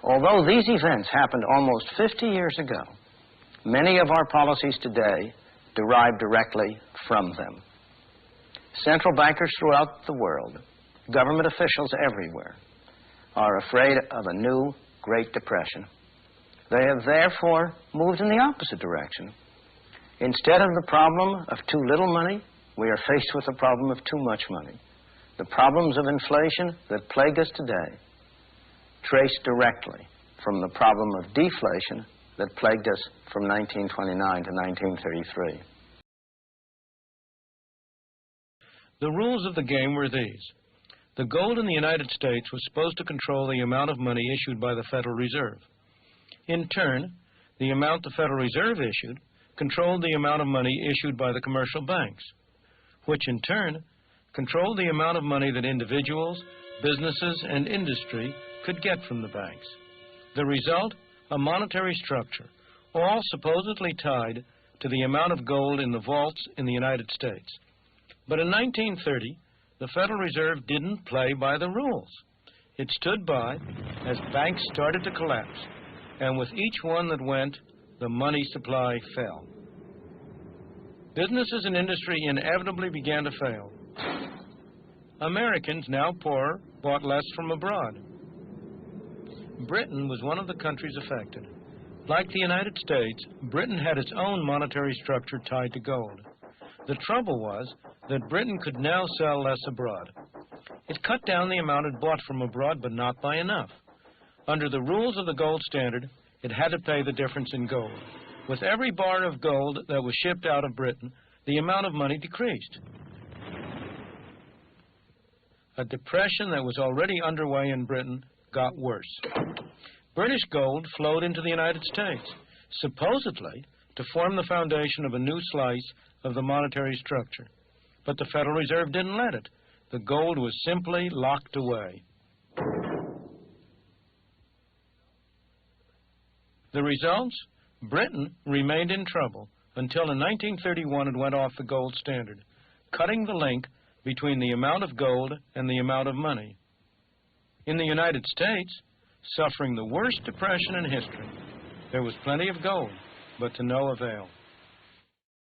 Although these events happened almost 50 years ago, many of our policies today derive directly from them. Central bankers throughout the world, government officials everywhere, are afraid of a new Great Depression. They have therefore moved in the opposite direction. Instead of the problem of too little money, we are faced with the problem of too much money. The problems of inflation that plague us today trace directly from the problem of deflation that plagued us from 1929 to 1933. The rules of the game were these. The gold in the United States was supposed to control the amount of money issued by the Federal Reserve. In turn, the amount the Federal Reserve issued controlled the amount of money issued by the commercial banks, which in turn controlled the amount of money that individuals, businesses, and industry could get from the banks. The result, a monetary structure, all supposedly tied to the amount of gold in the vaults in the United States. But in 1930, the Federal Reserve didn't play by the rules. It stood by as banks started to collapse, and with each one that went, the money supply fell. Businesses and industry inevitably began to fail. Americans, now poorer, bought less from abroad. Britain was one of the countries affected. Like the United States, Britain had its own monetary structure tied to gold. The trouble was that Britain could now sell less abroad. It cut down the amount it bought from abroad, but not by enough. Under the rules of the gold standard, it had to pay the difference in gold. With every bar of gold that was shipped out of Britain, the amount of money decreased. A depression that was already underway in Britain got worse. British gold flowed into the United States, supposedly to form the foundation of a new slice of the monetary structure. But the Federal Reserve didn't let it. The gold was simply locked away. The results? Britain remained in trouble until in 1931 it went off the gold standard, cutting the link between the amount of gold and the amount of money. In the United States, suffering the worst depression in history, there was plenty of gold, but to no avail.